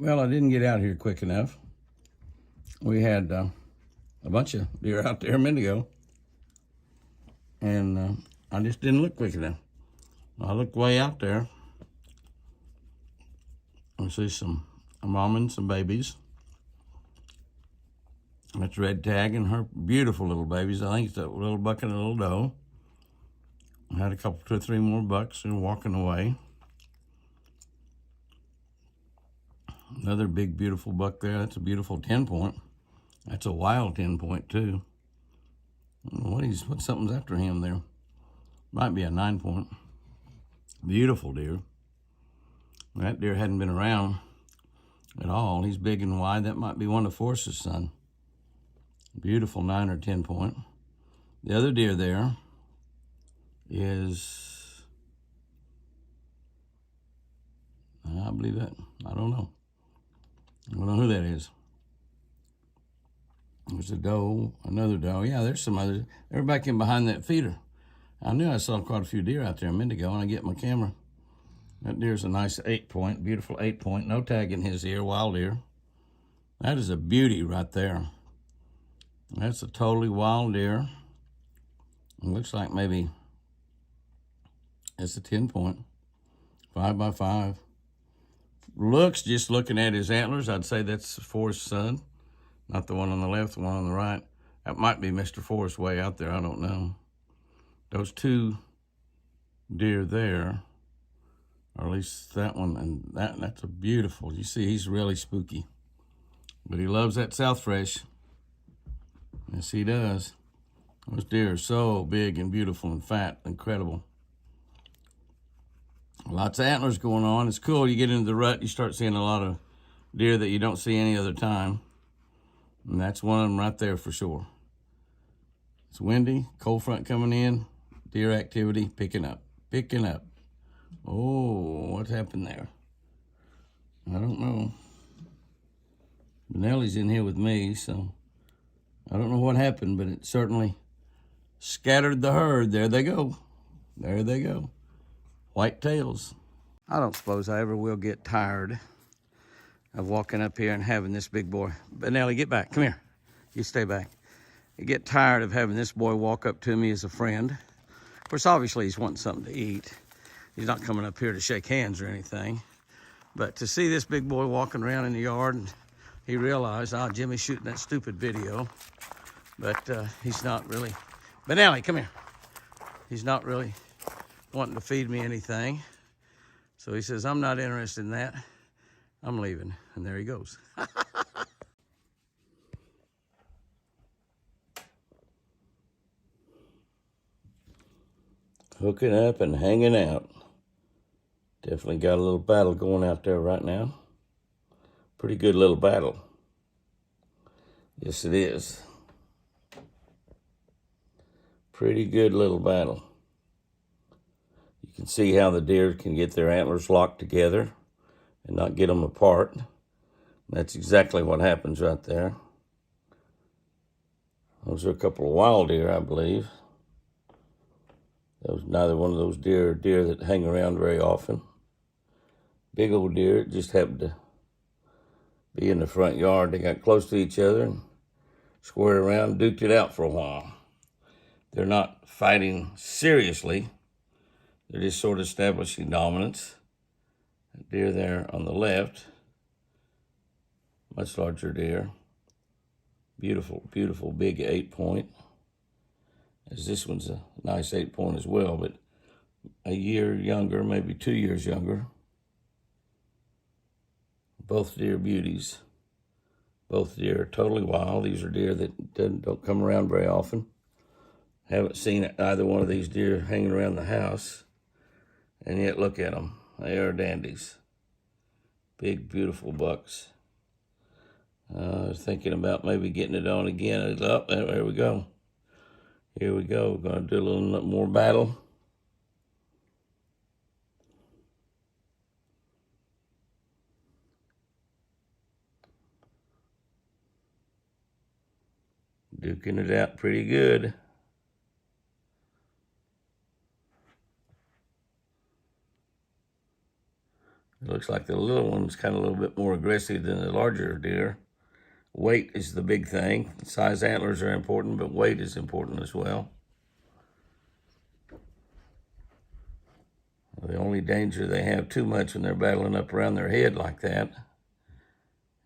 Well, I didn't get out here quick enough. We had a bunch of deer out there a minute ago, and I just didn't look quick enough. I looked way out there. I see a mom and some babies. That's Red Tag and her beautiful little babies. I think it's a little buck and a little doe. I had a couple, 2 or 3 more bucks who were walking away. Another big, beautiful buck there. That's a beautiful 10-point. That's a wild 10-point too. What something's after him there. Might be a 9-point. Beautiful deer. That deer hadn't been around at all. He's big and wide. That might be one of Forrest's son. Beautiful 9 or 10-point. The other deer there is, I believe that. I don't know. I don't know who that is. There's a doe, another doe. Yeah, there's some others. They're back in behind that feeder. I knew I saw quite a few deer out there a minute ago, and I get my camera. That deer's a nice 8-point, beautiful 8-point. No tag in his ear, wild deer. That is a beauty right there. That's a totally wild deer. It looks like maybe it's a 10-point, 5x5. Looks, just looking at his antlers, I'd say that's Forrest's son. Not the one on the left, the one on the right. That might be Mr. Forrest way out there, I don't know. Those 2 deer there, or at least that one, and that's a beautiful. You see, he's really spooky. But he loves that South Fresh. Yes, he does. Those deer are so big and beautiful and fat, incredible. Lots of antlers going on. It's cool. You get into the rut, you start seeing a lot of deer that you don't see any other time. And that's one of them right there for sure. It's windy, cold front coming in, deer activity picking up. Oh, what happened there? I don't know. Benelli's in here with me, so I don't know what happened, but it certainly scattered the herd. There they go. There they go. White tails. I don't suppose I ever will get tired of walking up here and having this big boy. Benelli, get back. Come here. You stay back. I get tired of having this boy walk up to me as a friend. Of course, obviously, he's wanting something to eat. He's not coming up here to shake hands or anything. But to see this big boy walking around in the yard, and he realized, Jimmy's shooting that stupid video. But he's not really. Benelli, come here. He's not really wanting to feed me anything. So he says, I'm not interested in that. I'm leaving. And there he goes. Hooking up and hanging out. Definitely got a little battle going out there right now. Pretty good little battle. Yes, it is. Pretty good little battle. You can see how the deer can get their antlers locked together and not get them apart. That's exactly what happens right there. Those are a couple of wild deer, I believe. That was neither one of those deer that hang around very often. Big old deer, just happened to be in the front yard. They got close to each other and squared around, duked it out for a while. They're not fighting seriously. They're just sort of establishing dominance. That deer there on the left, much larger deer. Beautiful, beautiful big 8-point. As this one's a nice 8-point as well, but a year younger, maybe 2 years younger. Both deer beauties. Both deer are totally wild. These are deer that don't come around very often. Haven't seen either one of these deer hanging around the house. And yet, look at them. They are dandies. Big, beautiful bucks. I was thinking about maybe getting it on again. Oh, there we go. Here we go. We're going to do a little more battle. Duking it out pretty good. It looks like the little one's kind of a little bit more aggressive than the larger deer. Weight is the big thing. Size antlers are important, but weight is important as well. The only danger they have too much when they're battling up around their head like that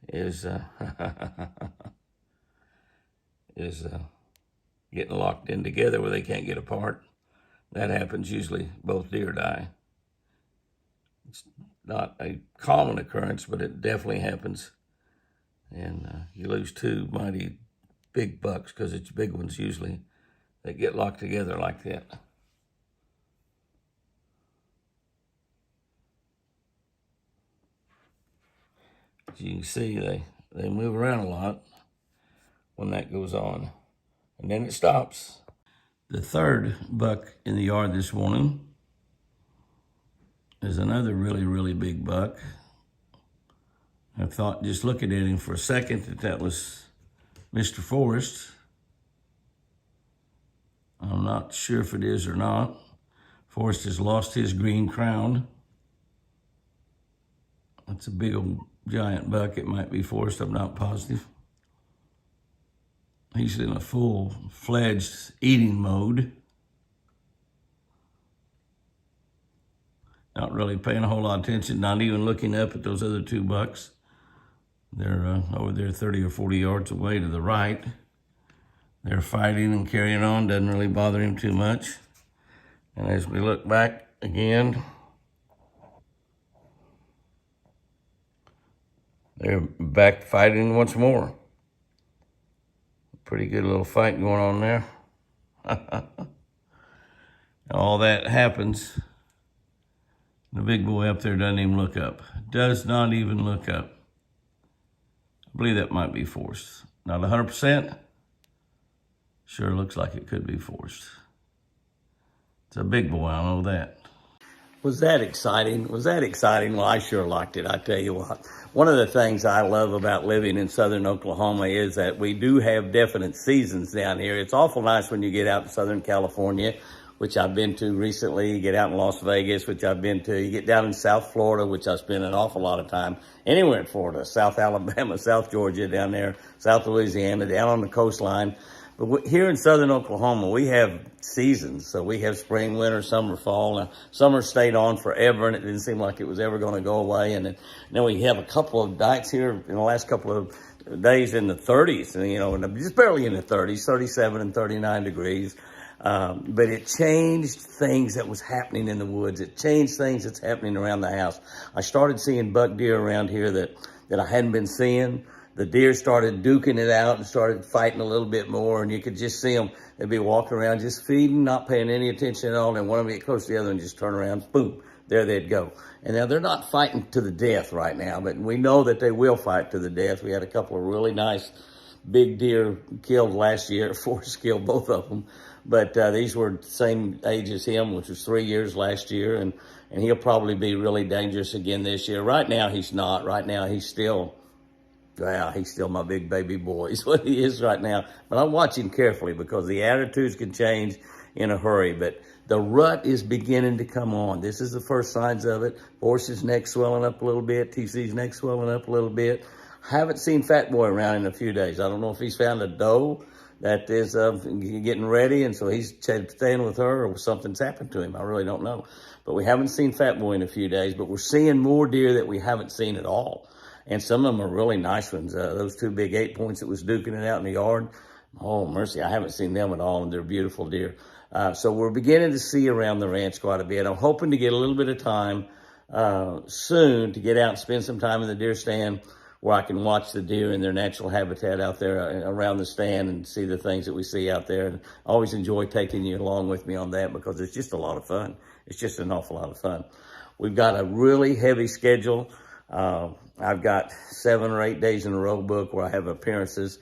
is getting locked in together where they can't get apart. That happens usually, both deer die. It's not a common occurrence, but it definitely happens. And you lose two mighty big bucks because it's big ones usually that get locked together like that. As you can see, they move around a lot when that goes on. And then it stops. The third buck in the yard this morning is another really, really big buck. I thought, just looking at him for a second, that was Mr. Forrest. I'm not sure if it is or not. Forrest has lost his green crown. That's a big old giant buck. It might be Forrest, I'm not positive. He's in a full-fledged eating mode. Not really paying a whole lot of attention, not even looking up at those other two bucks. They're over there 30 or 40 yards away to the right. They're fighting and carrying on, doesn't really bother him too much. And as we look back again, they're back fighting once more. Pretty good little fight going on there. All that happens. The big boy up there doesn't even look up. Does not even look up. I believe that might be Forrest. Not 100%. Sure looks like it could be Forrest. It's a big boy, I know that. Was that exciting? Was that exciting? Well, I sure liked it, I tell you what. One of the things I love about living in southern Oklahoma is that we do have definite seasons down here. It's awful nice when you get out to Southern California, which I've been to recently. You get out in Las Vegas, which I've been to. You get down in South Florida, which I spend an awful lot of time. Anywhere in Florida, South Alabama, South Georgia, down there, South Louisiana, down on the coastline. But here in southern Oklahoma, we have seasons. So we have spring, winter, summer, fall. Now, summer stayed on forever, and it didn't seem like it was ever going to go away. And then we have a couple of nights here in the last couple of days in the 30s, and, you know, and just barely in the 30s, 37 and 39 degrees. But it changed things that was happening in the woods. It changed things that's happening around the house. I started seeing buck deer around here that I hadn't been seeing. The deer started duking it out and started fighting a little bit more, and you could just see them. They'd be walking around just feeding, not paying any attention at all, and one of them get close to the other and just turn around, boom, there they'd go. And now they're not fighting to the death right now, but we know that they will fight to the death. We had a couple of really nice big deer killed last year. Forrest killed both of them, but these were the same age as him, which was 3 years last year, and he'll probably be really dangerous again this year. Right now, he's not. Right now, he's still my big baby boy is what he is right now. But I'm watching carefully because the attitudes can change in a hurry. But the rut is beginning to come on. This is the first signs of it. Forrest's neck swelling up a little bit. TC's neck swelling up a little bit. Haven't seen Fat Boy around in a few days. I don't know if he's found a doe that is getting ready, and so he's staying with her, or something's happened to him. I really don't know. But we haven't seen Fat Boy in a few days, but we're seeing more deer that we haven't seen at all. And some of them are really nice ones. Those two big 8 points that was duking it out in the yard, oh, mercy, I haven't seen them at all, and they're beautiful deer. So we're beginning to see around the ranch quite a bit. I'm hoping to get a little bit of time soon to get out and spend some time in the deer stand where I can watch the deer in their natural habitat out there around the stand and see the things that we see out there. And I always enjoy taking you along with me on that because it's just a lot of fun. It's just an awful lot of fun. We've got a really heavy schedule. I've got 7 or 8 days in a row book where I have appearances.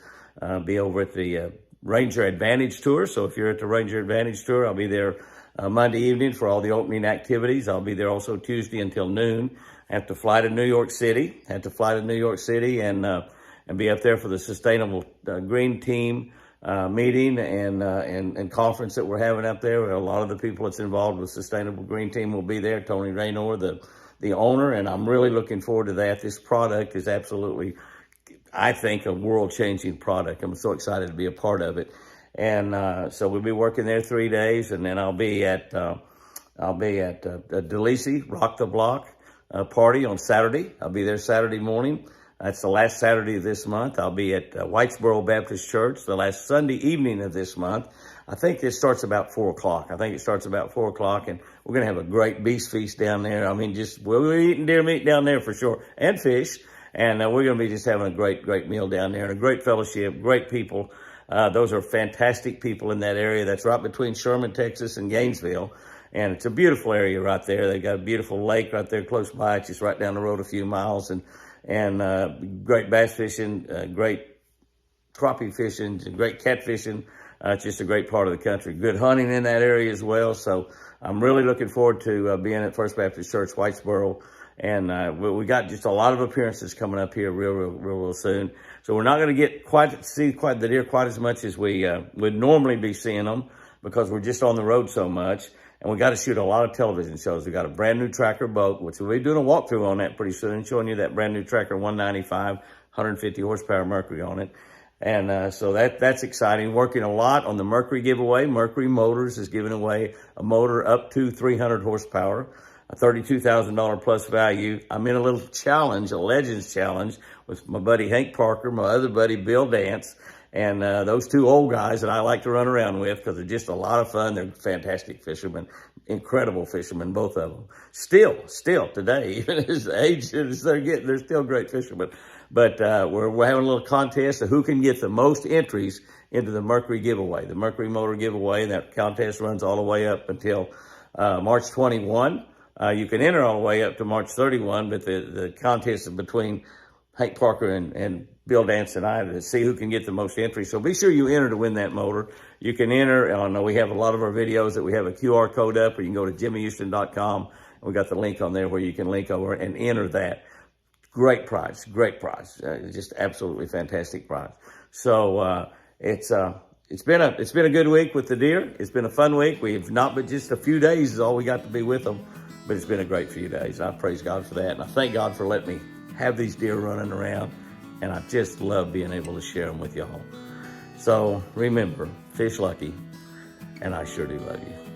Be over at the Ranger Advantage Tour. So if you're at the Ranger Advantage Tour, I'll be there Monday evening for all the opening activities. I'll be there also Tuesday until noon. I have to fly to New York City. and be up there for the Sustainable Green Team meeting and conference that we're having up there. A lot of the people that's involved with Sustainable Green Team will be there. Tony Raynor, the owner, and I'm really looking forward to that. This product is absolutely, I think, a world-changing product. I'm so excited to be a part of it. And so we'll be working there 3 days, and then I'll be at DeLisi Rock the Block party on Saturday. I'll be there Saturday morning. That's the last Saturday of this month. I'll be at Whitesboro Baptist Church the last Sunday evening of this month. I think it starts about 4 o'clock. I think it starts about 4 o'clock, and we're going to have a great beast feast down there. I mean, we're eating deer meat down there for sure, and fish. And we're going to be just having a great meal down there, and a great fellowship, great people. Those are fantastic people in that area. That's right between Sherman, Texas, and Gainesville. And it's a beautiful area right there. They got a beautiful lake right there close by. It's just right down the road a few miles, and great bass fishing, great crappie fishing, great catfishing. It's just a great part of the country. Good hunting in that area as well. So I'm really looking forward to being at First Baptist Church, Whitesboro. And we got just a lot of appearances coming up here real soon. So we're not going to get see the deer quite as much as we would normally be seeing them, because we're just on the road so much. And we got to shoot a lot of television shows. We got a brand new tracker boat, which we'll be doing a walkthrough on that pretty soon, showing you that brand new tracker 195, 150 horsepower Mercury on it. And so that's exciting. Working a lot on the Mercury giveaway. Mercury Motors is giving away a motor up to 300 horsepower, a $32,000 plus value. I'm in a little challenge, a Legends challenge, with my buddy Hank Parker, my other buddy Bill Dance, and those two old guys that I like to run around with, because they're just a lot of fun. They're fantastic fishermen, incredible fishermen, both of them. Still today, even as age as they're getting, they're still great fishermen. But we're having a little contest of who can get the most entries into the Mercury giveaway, the Mercury motor giveaway. And that contest runs all the way up until March 21. You can enter all the way up to March 31, but the contest is between Hank Parker and Bill Dance and I to see who can get the most entries. So be sure you enter to win that motor. You can enter. I know we have a lot of our videos that we have a QR code up, or you can go to jimmyhouston.com. We got the link on there where you can link over and enter that. Great prize. Just absolutely fantastic prize. So it's been a good week with the deer. It's been a fun week. We've not but just a few days is all we got to be with them, but it's been a great few days. I praise God for that, and I thank God for letting me have these deer running around, and I just love being able to share them with y'all. So remember, fish lucky, and I sure do love you.